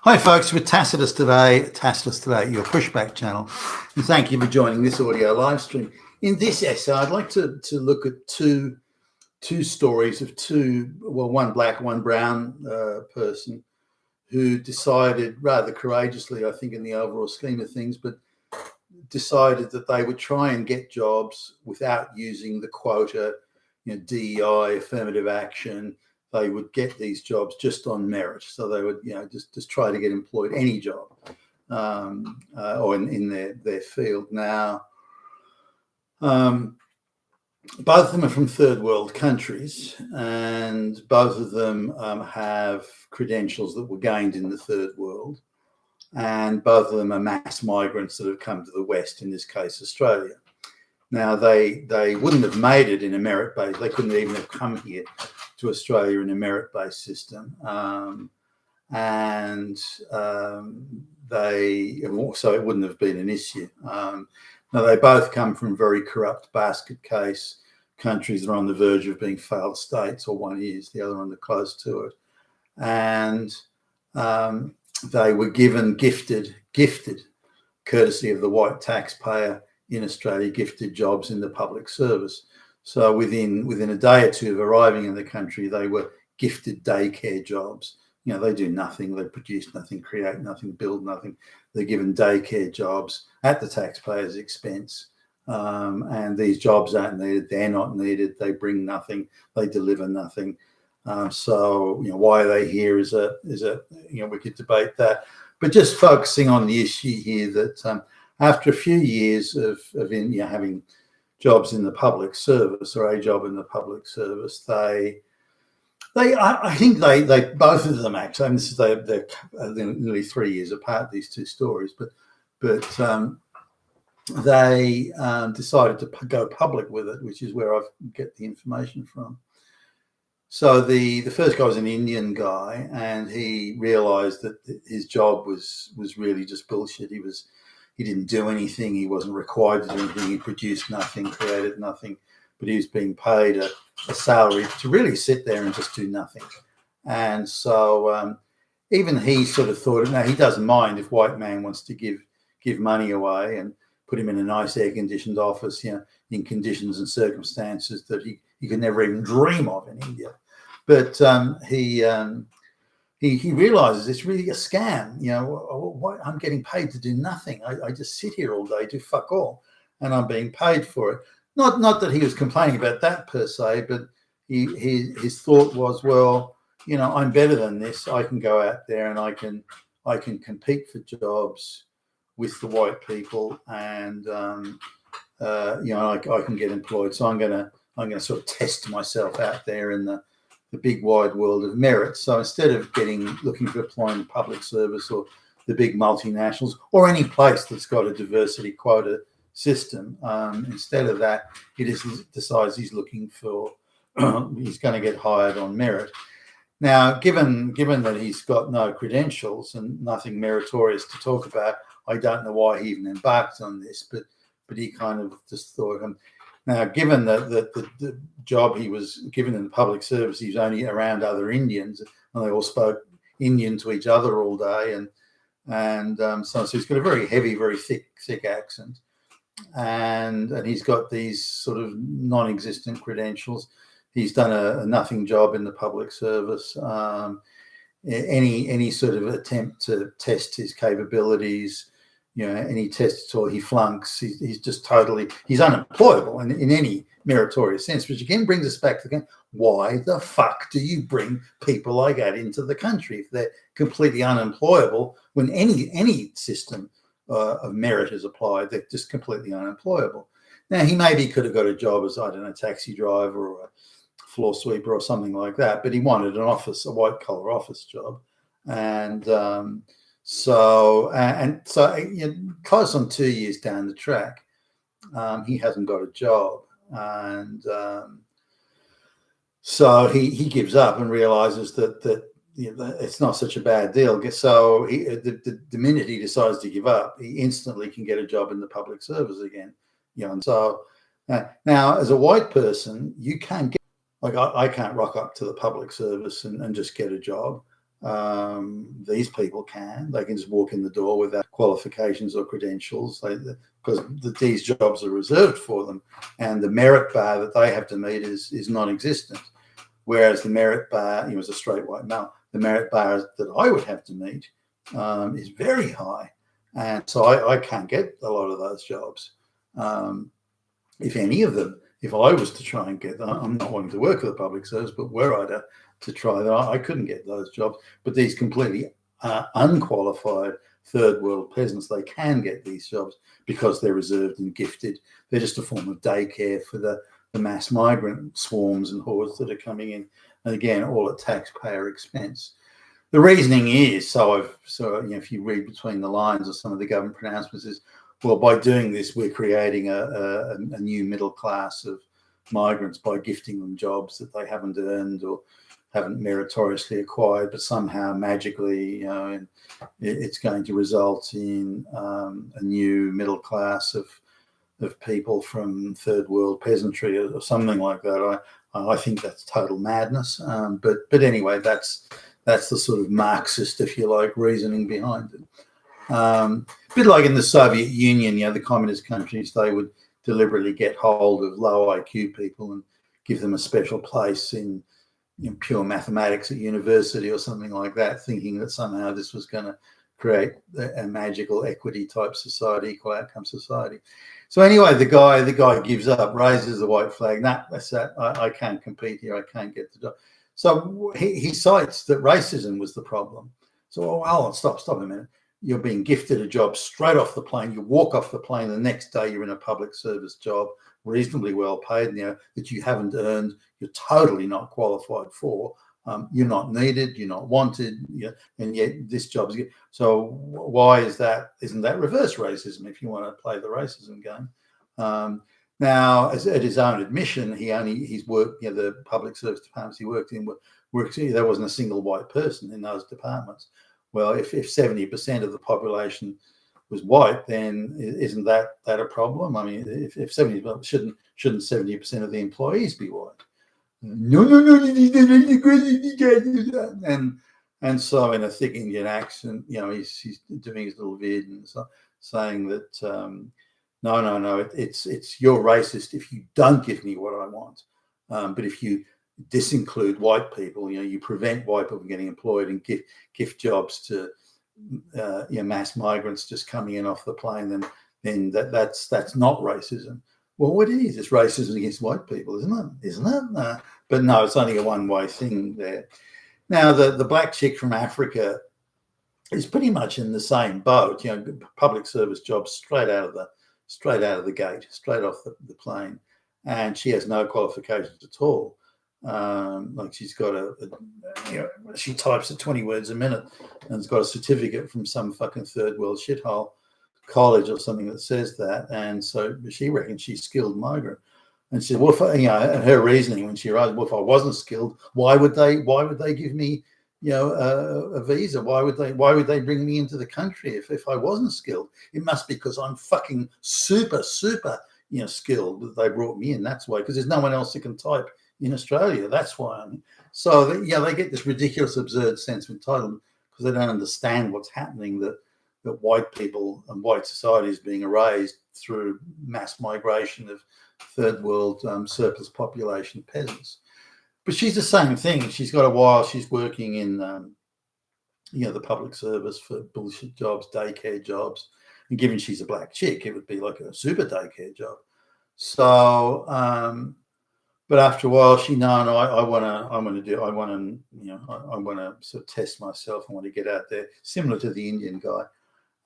Hi folks, with Tacitus today, your pushback channel, and thank you for joining this audio live stream. In this essay, I'd like to look at two stories of one black, one brown person who decided rather courageously, I think in the overall scheme of things, but decided that they would try and get jobs without using the quota, DEI, affirmative action. They would get these jobs just on merit. So they would, just try to get employed any job or in their field. Now, both of them are from third world countries, and both of them have credentials that were gained in the third world. And both of them are mass migrants that have come to the West, in this case, Australia. Now, they wouldn't have made it in a merit-based, they couldn't even have come here to Australia in a merit-based system. So it wouldn't have been an issue. Now, they both come from very corrupt basket case countries that are on the verge of being failed states, or one is, the other one close to it. And they were gifted, courtesy of the white taxpayer in Australia, gifted jobs in the public service. So within a day or two of arriving in the country, they were gifted daycare jobs. They do nothing, they produce nothing, create nothing, build nothing. They're given daycare jobs at the taxpayer's expense. And these jobs aren't needed, they're not needed, they bring nothing, they deliver nothing. So why are they here is a we could debate that, but just focusing on the issue here that after a few years of having jobs in the public service, or a job in the public service, I think they both of them actually, and this is they're nearly 3 years apart, these two stories, but they decided to go public with it, which is where I get the information from. So the first guy was an Indian guy, and he realised that his job was really just bullshit. He didn't do anything. He wasn't required to do anything. He produced nothing, created nothing, but he was being paid a salary to really sit there and just do nothing. And so even he sort of thought, no, he doesn't mind if white man wants to give money away and put him in a nice air-conditioned office, in conditions and circumstances that he could never even dream of in India. But he realizes it's really a scam. I'm getting paid to do nothing. I just sit here all day, do fuck all, and I'm being paid for it. Not that he was complaining about that per se, but his thought was, well, I'm better than this. I can go out there and I can compete for jobs with the white people, and I can get employed. So I'm gonna sort of test myself out there in the big wide world of merit. So instead of looking for employment in public service or the big multinationals or any place that's got a diversity quota system, instead of that, he decides he's looking for he's going to get hired on merit. Now, given that he's got no credentials and nothing meritorious to talk about, I don't know why he even embarked on this, but he kind of just thought, now, given that the job he was given in the public service, he was only around other Indians, and they all spoke Indian to each other all day, and so he's got a very heavy, very thick accent, and he's got these sort of non-existent credentials. He's done a nothing job in the public service. Any sort of attempt to test his capabilities, any test at all, he flunks. He's unemployable in any meritorious sense, which again brings us back to the game. Why the fuck do you bring people like that into the country if they're completely unemployable when any system of merit is applied? They're just completely unemployable. Now, he maybe could have got a job as, taxi driver or a floor sweeper or something like that, but he wanted a white collar office job. And so close on 2 years down the track, he hasn't got a job, and so he gives up and realizes that it's not such a bad deal. So the minute he decides to give up, he instantly can get a job in the public service again. And so now, as a white person, you can't get, I can't rock up to the public service and just get a job. These people they can just walk in the door without qualifications or credentials, because these jobs are reserved for them, and the merit bar that they have to meet is non-existent. Whereas the merit bar, as a straight white male, the merit bar that I would have to meet is very high, and so I can't get a lot of those jobs. If any of them, if I was to try and get them, I'm not wanting to work for the public service, but were I to try that, I couldn't get those jobs. But these completely unqualified third world peasants, they can get these jobs because they're reserved and gifted. They're just a form of daycare for the mass migrant swarms and hordes that are coming in, and again, all at taxpayer expense. The reasoning is, if you read between the lines of some of the government pronouncements, is, well, by doing this, we're creating a new middle class of migrants by gifting them jobs that they haven't earned or haven't meritoriously acquired, but somehow magically, it's going to result in a new middle class of people from third world peasantry or something like that. I think that's total madness. But anyway, that's the sort of Marxist, if you like, reasoning behind it. A bit like in the Soviet Union, the communist countries, they would deliberately get hold of low IQ people and give them a special place in pure mathematics at university or something like that, thinking that somehow this was going to create a magical equity type society, equal outcome society. So anyway, the guy gives up, raises the white flag. Nah, that's that. I can't compete here. I can't get the job. So he cites that racism was the problem. So, stop a minute. You're being gifted a job straight off the plane. You walk off the plane, the next day you're in a public service job, reasonably well paid, that you haven't earned, you're totally not qualified for. You're not needed, you're not wanted, and yet this job is good. So why is that? Isn't that reverse racism, if you want to play the racism game? Now, at his own admission, he's worked, the public service departments he worked in, there wasn't a single white person in those departments. Well, if 70% of the population was white, then isn't that a problem? I mean, if 70%, shouldn't 70% of the employees be white? No. And so in a thick Indian accent, he's doing his little vid and so, saying that no, it's you're racist if you don't give me what I want. But if you disinclude white people, you prevent white people from getting employed and gift jobs to mass migrants just coming in off the plane, then that's not racism. Well, what it is, it's racism against white people, isn't it? But no, it's only a one-way thing there. Now, the black chick from Africa is pretty much in the same boat. Public service jobs straight out of the gate, straight off the plane, and she has no qualifications at all. Like she's got she types at 20 words a minute and has got a certificate from some fucking third world shithole college or something that says that, and so she reckons she's skilled migrant. And she said, well, and her reasoning when she arrived, well, if I wasn't skilled, why would they give me a visa? Why would they bring me into the country if I wasn't skilled? It must be because I'm fucking super skilled that they brought me in. That's why, because there's no one else that can type in Australia. That's why. So they get this ridiculous, absurd sense of entitlement because they don't understand what's happening, that white people and white society is being erased through mass migration of third world surplus population peasants. But she's the same thing. She's got a while. She's working in the public service for bullshit jobs, daycare jobs, and given she's a black chick, it would be like a super daycare job. So but after a while, I want to sort of test myself. I want to get out there, similar to the Indian guy.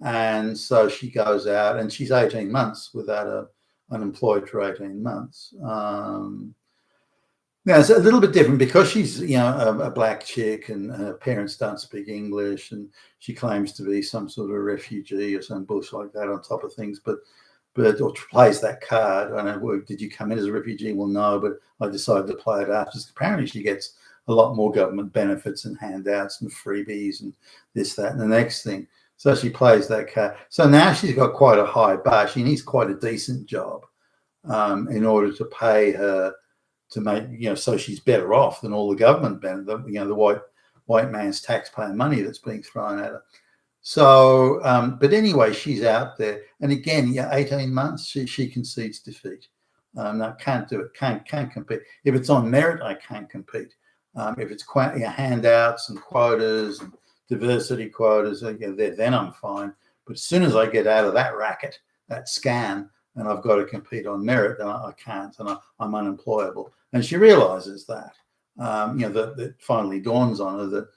And so she goes out, and she's 18 months without unemployed for 18 months. Now it's a little bit different because she's a black chick, and her parents don't speak English, and she claims to be some sort of refugee or some bullshit like that on top of things, but or plays that card. I don't know, did you come in as a refugee? Well, no, but I decided to play it after. Apparently she gets a lot more government benefits and handouts and freebies and this, that, and the next thing. So she plays that card. So now she's got quite a high bar. She needs quite a decent job in order to pay her to make, so she's better off than all the government benefits, the white man's taxpayer money that's being thrown at her. So, but anyway, she's out there, and again, 18 months, she concedes defeat. No, can't do it. Can't compete. If it's on merit, I can't compete. If it's handouts and quotas and diversity quotas, then I'm fine. But as soon as I get out of that racket, that scam, and I've got to compete on merit, then I can't, and I'm unemployable. And she realizes that. That finally dawns on her that.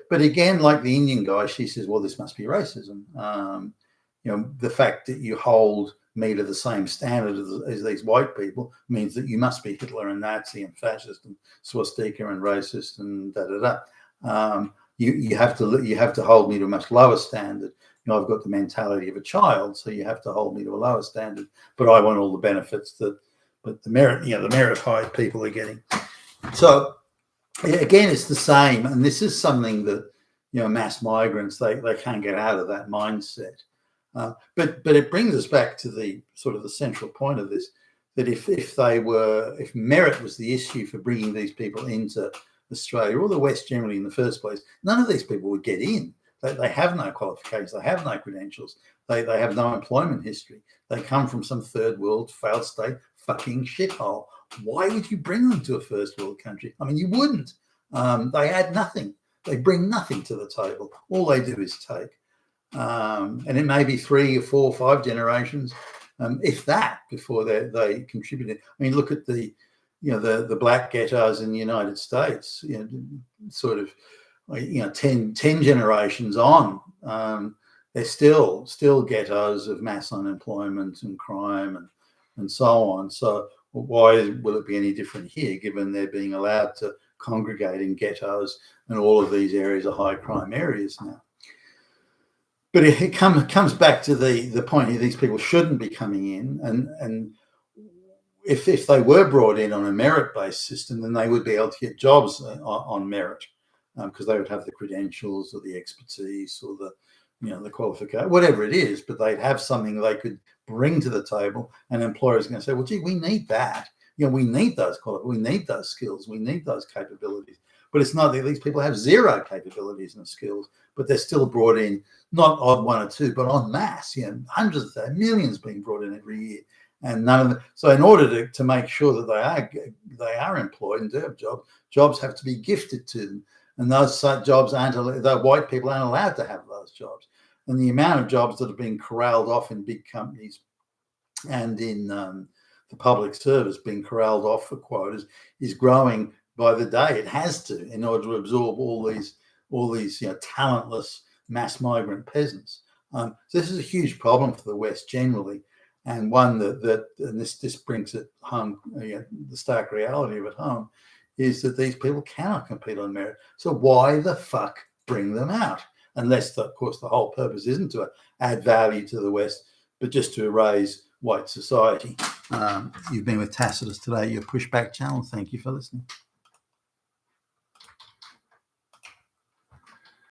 But again, like the Indian guy, she says, well, this must be racism. The fact that you hold me to the same standard as these white people means that you must be Hitler and Nazi and fascist and swastika and racist and You have to hold me to a much lower standard. I've got the mentality of a child, so you have to hold me to a lower standard. But I want all the benefits that the merit-hired people are getting. So again, it's the same, and this is something that mass migrants they can't get out of that mindset. But it brings us back to the sort of the central point of this, that if merit was the issue for bringing these people into Australia or the West generally in the first place, none of these people would get in. They have no qualifications, they have no credentials, they have no employment history. They come from some third world failed state fucking shithole. Why would you bring them to a first world country? I mean, you wouldn't. They add nothing. They bring nothing to the table. All they do is take. And it may be 3 or 4 or 5 generations, if that, before they contributed. I mean, look at the black ghettos in the United States. Sort of 10 generations on, they're still ghettos of mass unemployment and crime and so on. So why will it be any different here, given they're being allowed to congregate in ghettos and all of these areas are high crime areas now? But it comes back to the point here, these people shouldn't be coming in, and if they were brought in on a merit-based system, then they would be able to get jobs on merit, because they would have the credentials or the expertise or the qualification, whatever it is, but they'd have something they could bring to the table, and employers are going to say, well, gee, we need that. We need those we need those skills, we need those capabilities. But it's not that these people have zero capabilities and skills, but they're still brought in, not on 1 or 2, but en masse. Hundreds of millions being brought in every year, and none of them. So in order to make sure that they are employed and do have jobs have to be gifted to them, and those jobs the white people aren't allowed to have those jobs. And the amount of jobs that are being corralled off in big companies and in the public service being corralled off for quotas is growing by the day. It has to, in order to absorb all these talentless mass migrant peasants. So this is a huge problem for the West generally, and one that this brings it home. The stark reality of it home is that these people cannot compete on merit. So why the fuck bring them out? Unless, of course, the whole purpose isn't to add value to the West, but just to erase white society. You've been with Tacitus today, your Pushback channel. Thank you for listening.